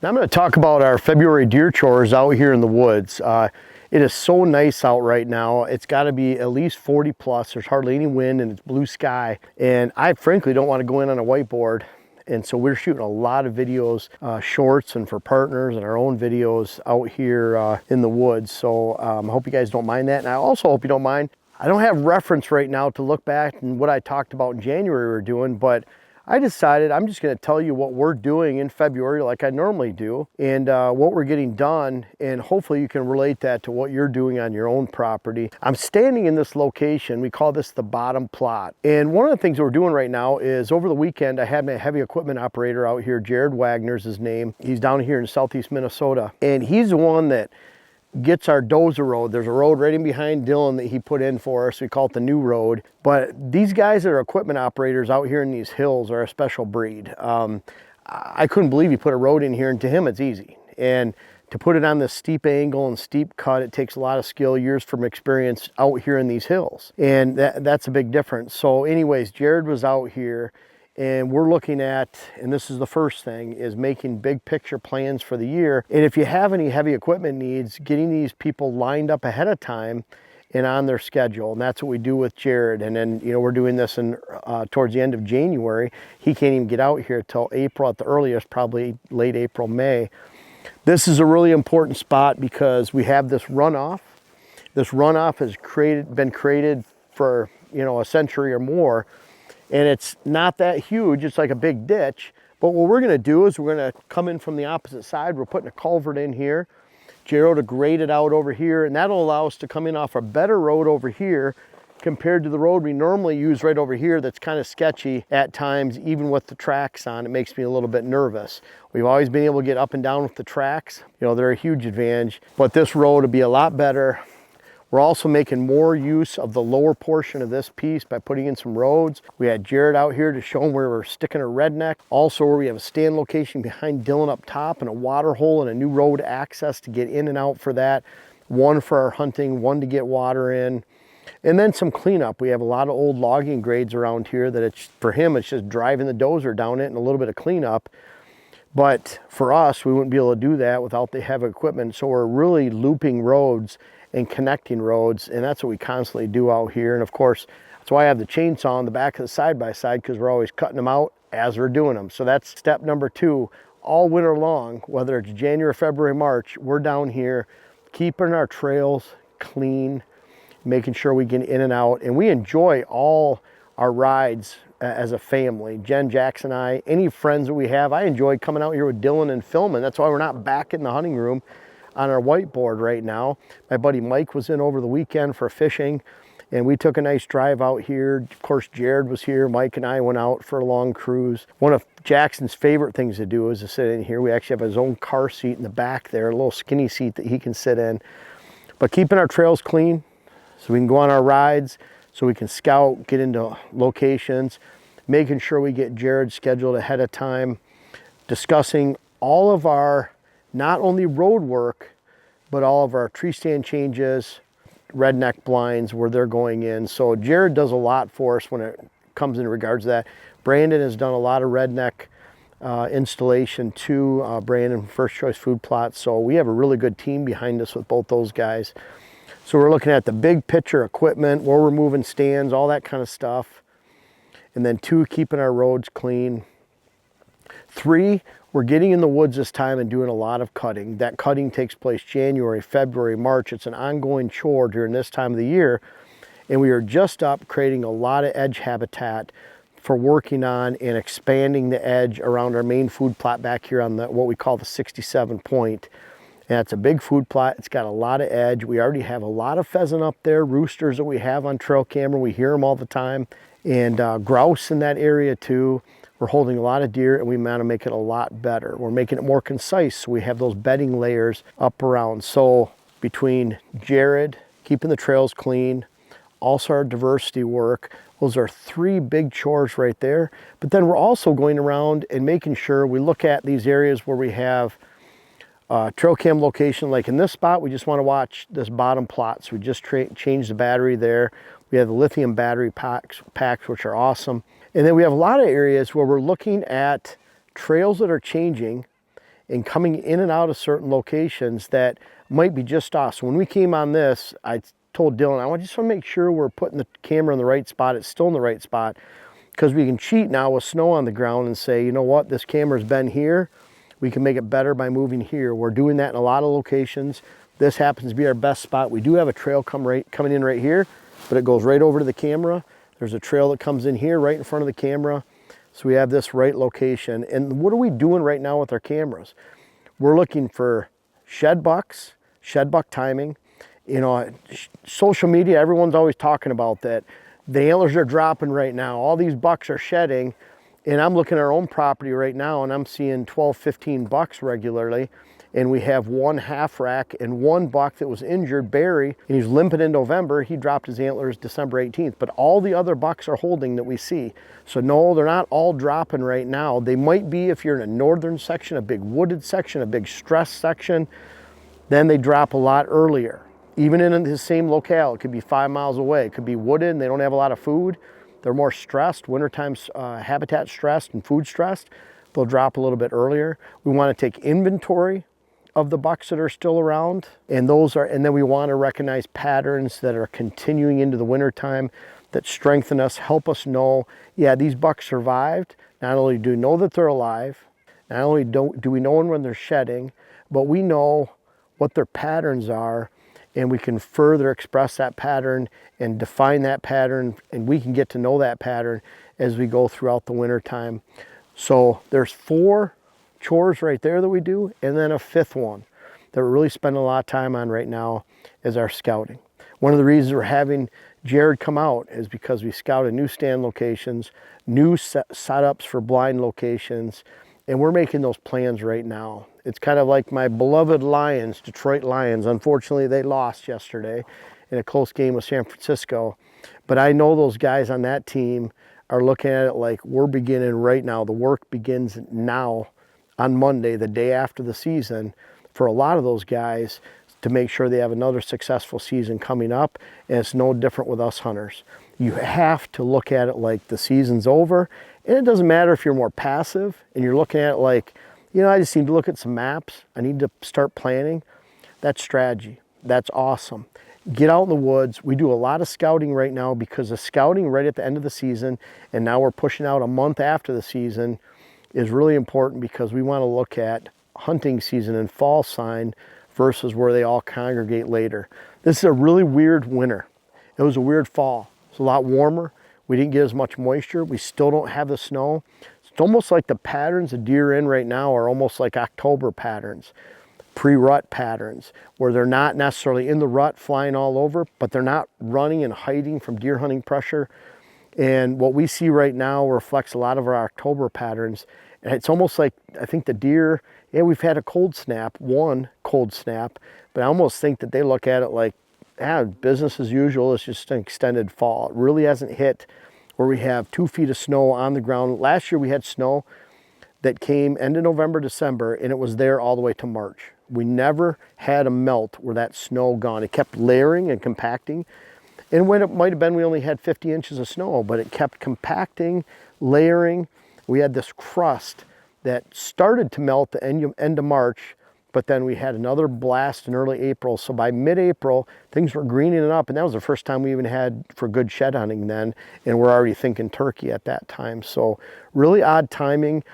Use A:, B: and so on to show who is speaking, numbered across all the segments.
A: Now I'm going to talk about our February deer chores out here in the woods. It is so nice out right now. It's got to be at least 40 plus. There's hardly any wind and it's blue sky. And I frankly don't want to go in on a whiteboard. And so we're shooting a lot of videos, shorts and for partners and our own videos out here in the woods. So I hope you guys don't mind that. And I also hope you don't mind, I don't have reference right now to look back and what I talked about in January we're doing, but I decided I'm just going to tell you what we're doing in February like I normally do and what we're getting done, and hopefully you can relate that to what you're doing on your own property. I'm standing in this location. We call this the bottom plot. And one of the things we're doing right now is over the weekend I had my heavy equipment operator out here, Wagner is his name. He's down here in southeast Minnesota, and he's the one that gets our dozer road. There's a road right in behind Dylan that he put in for us. We call it the new road. But these guys that are equipment operators out here in these hills are a special breed. I couldn't believe he put a road in here, and to him it's easy. And to put it on this steep angle and steep cut, it takes a lot of skill, years from experience out here in these hills. And that's a big difference. So anyways, Jared was out here, and we're looking at, and this is the first thing, is making big picture plans for the year. And if you have any heavy equipment needs, getting these people lined up ahead of time and on their schedule. And that's what we do with Jared. And then, you know, we're doing this in towards the end of January. He can't even get out here till April at the earliest, probably late April, May. This is a really important spot because we have this runoff. This runoff has been created for, you know, a century or more. And it's not that huge, it's like a big ditch. But what we're gonna do is we're gonna come in from the opposite side. We're putting a culvert in here. Jared will grade it out over here, and that'll allow us to come in off a better road over here compared to the road we normally use right over here that's kind of sketchy at times, even with the tracks on. It makes me a little bit nervous. We've always been able to get up and down with the tracks. You know, they're a huge advantage, but this road will be a lot better. We're also making more use of the lower portion of this piece by putting in some roads. We had Jared out here to show him where we're sticking a redneck. Also where we have a stand location behind Dylan up top and a water hole and a new road access to get in and out for that. One for our hunting, one to get water in. And then some cleanup. We have a lot of old logging grades around here that it's, for him, it's just driving the dozer down it and a little bit of cleanup. But for us, we wouldn't be able to do that without the heavy equipment. So we're really looping roads and connecting roads, and that's what we constantly do out here. And of course, that's why I have the chainsaw on the back of the side-by-side, because we're always cutting them out as we're doing them. So that's step number 2. All winter long, whether it's January, February, March, we're down here keeping our trails clean, making sure we get in and out. And we enjoy all our rides as a family. Jen, Jackson, and I, any friends that we have, I enjoy coming out here with Dylan and filming. That's why we're not back in the hunting room on our whiteboard right now. My buddy Mike was in over the weekend for fishing, and we took a nice drive out here. Of course, Jared was here. Mike and I went out for a long cruise. One of Jackson's favorite things to do is to sit in here. We actually have his own car seat in the back there, a little skinny seat that he can sit in. But keeping our trails clean so we can go on our rides, so we can scout, get into locations, making sure we get Jared scheduled ahead of time, discussing all of our not only road work, but all of our tree stand changes, redneck blinds, where they're going in. So Jared does a lot for us when it comes in regards to that. Brandon has done a lot of redneck installation too. Brandon, First Choice Food Plots. So we have a really good team behind us with both those guys. So we're looking at the big picture equipment, where we're moving stands, all that kind of stuff. And then 2, keeping our roads clean. 3, we're getting in the woods this time and doing a lot of cutting. That cutting takes place January, February, March. It's an ongoing chore during this time of the year. And we are just up creating a lot of edge habitat for working on and expanding the edge around our main food plot back here on what we call the 67 point. And it's a big food plot. It's got a lot of edge. We already have a lot of pheasant up there, roosters that we have on trail camera. We hear them all the time. And grouse in that area too. We're holding a lot of deer, and we want to make it a lot better. We're making it more concise, so we have those bedding layers up around. So between Jared, keeping the trails clean, also our diversity work, those are 3 big chores right there. But then we're also going around and making sure we look at these areas where we have trail cam location. Like in this spot, we just want to watch this bottom plot. So we just changed the battery there. We have the lithium battery packs, which are awesome. And then we have a lot of areas where we're looking at trails that are changing and coming in and out of certain locations that might be just off. So when we came on this, I told Dylan, I just want to make sure we're putting the camera in the right spot. It's still in the right spot, because we can cheat now with snow on the ground and say, you know what, this camera's been here. We can make it better by moving here. We're doing that in a lot of locations. This happens to be our best spot. We do have a trail coming in right here, but it goes right over to the camera. There's a trail that comes in here right in front of the camera. So we have this right location. And what are we doing right now with our cameras? We're looking for shed bucks, shed buck timing. You know, social media, everyone's always talking about that. The antlers are dropping right now. All these bucks are shedding. And I'm looking at our own property right now and I'm seeing 12, 15 bucks regularly. And we have one half rack and one buck that was injured, Barry, and he's limping in November. He dropped his antlers December 18th, but all the other bucks are holding that we see. So no, they're not all dropping right now. They might be if you're in a northern section, a big wooded section, a big stressed section, then they drop a lot earlier. Even in the same locale, it could be 5 miles away. It could be wooded and they don't have a lot of food. They're more stressed, wintertime's habitat stressed and food stressed. They'll drop a little bit earlier. We want to take inventory of the bucks that are still around, and then we want to recognize patterns that are continuing into the wintertime that strengthen us, help us know, yeah, these bucks survived. Not only do we know that they're alive, not only do we know when they're shedding, but we know what their patterns are, and we can further express that pattern and define that pattern, and we can get to know that pattern as we go throughout the wintertime. So there's 4 chores right there that we do, and then a 5th one that we're really spending a lot of time on right now is our scouting. One of the reasons we're having Jared come out is because we scouted new stand locations, new setups for blind locations, and we're making those plans right now. It's kind of like my beloved Lions, Detroit Lions. Unfortunately, they lost yesterday in a close game with San Francisco, but I know those guys on that team are looking at it like we're beginning right now. The work begins now on Monday, the day after the season, for a lot of those guys to make sure they have another successful season coming up. And it's no different with us hunters. You have to look at it like the season's over. And it doesn't matter if you're more passive and you're looking at it like, you know, I just need to look at some maps. I need to start planning. That's strategy. That's awesome. Get out in the woods. We do a lot of scouting right now because of scouting right at the end of the season. And now we're pushing out a month after the season is really important because we want to look at hunting season and fall sign versus where they all congregate later. This is a really weird winter. It was a weird fall. It's a lot warmer. We didn't get as much moisture. We still don't have the snow. It's almost like the patterns the deer in right now are almost like October patterns, pre-rut patterns, where they're not necessarily in the rut flying all over, but they're not running and hiding from deer hunting pressure. And what we see right now reflects a lot of our October patterns. And it's almost like, I think the deer, yeah, we've had a cold snap, one cold snap, but I almost think that they look at it like, yeah, business as usual. It's just an extended fall. It really hasn't hit where we have 2 feet of snow on the ground. Last year we had snow that came end of November, December, and it was there all the way to March. We never had a melt where that snow gone. It kept layering and compacting. And when it might have been we only had 50 inches of snow, but it kept compacting, layering. We had this crust that started to melt the end of March, but then we had another blast in early April. So by mid-April, things were greening up, and that was the first time we even had for good shed hunting then, and we're already thinking turkey at that time. So really odd timing.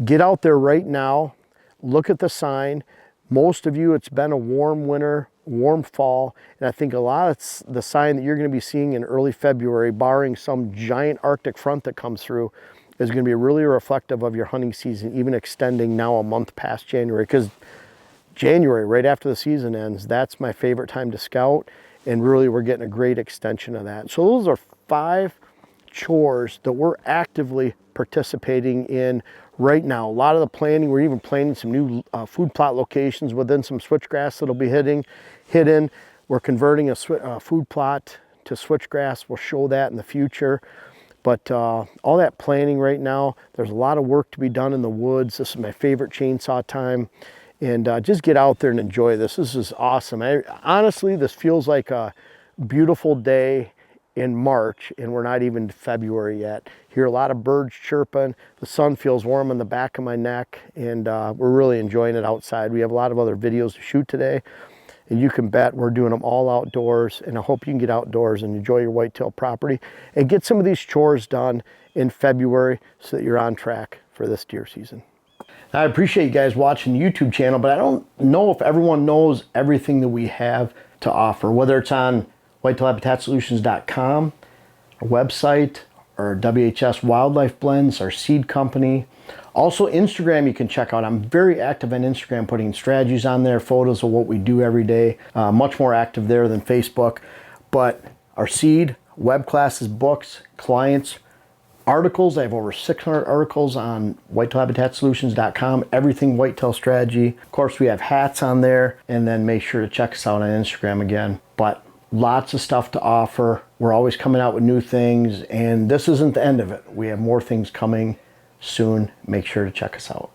A: Get out there right now, look at the sign. Most of you, it's been a warm winter, warm fall, and I think a lot of the sign that you're going to be seeing in early February, barring some giant Arctic front that comes through, is going to be really reflective of your hunting season, even extending now a month past January, because January, right after the season ends, that's my favorite time to scout, and really we're getting a great extension of that. So those are 5 chores that we're actively participating in right now. A lot of the planning, we're even planning some new food plot locations within some switchgrass that'll be hidden. We're converting a food plot to switchgrass. We'll show that in the future. But all that planning right now, there's a lot of work to be done in the woods. This is my favorite chainsaw time. And just get out there and enjoy this. This is awesome. Honestly, this feels like a beautiful day in March and we're not even February yet. Hear a lot of birds chirping. The sun feels warm on the back of my neck, and we're really enjoying it outside. We have a lot of other videos to shoot today, and you can bet we're doing them all outdoors, and I hope you can get outdoors and enjoy your whitetail property and get some of these chores done in February so that you're on track for this deer season. I appreciate you guys watching the YouTube channel, but I don't know if everyone knows everything that we have to offer, whether it's on whitetailhabitatsolutions.com, our website, or WHS Wildlife Blends, our seed company. Also Instagram you can check out. I'm very active on Instagram, putting strategies on there, photos of what we do every day. Much more active there than Facebook. But our seed, web classes, books, clients, articles. I have over 600 articles on whitetailhabitatsolutions.com, everything whitetail strategy. Of course, we have hats on there, and then make sure to check us out on Instagram again. But lots of stuff to offer. We're always coming out with new things, and this isn't the end of it. We have more things coming soon. Make sure to check us out.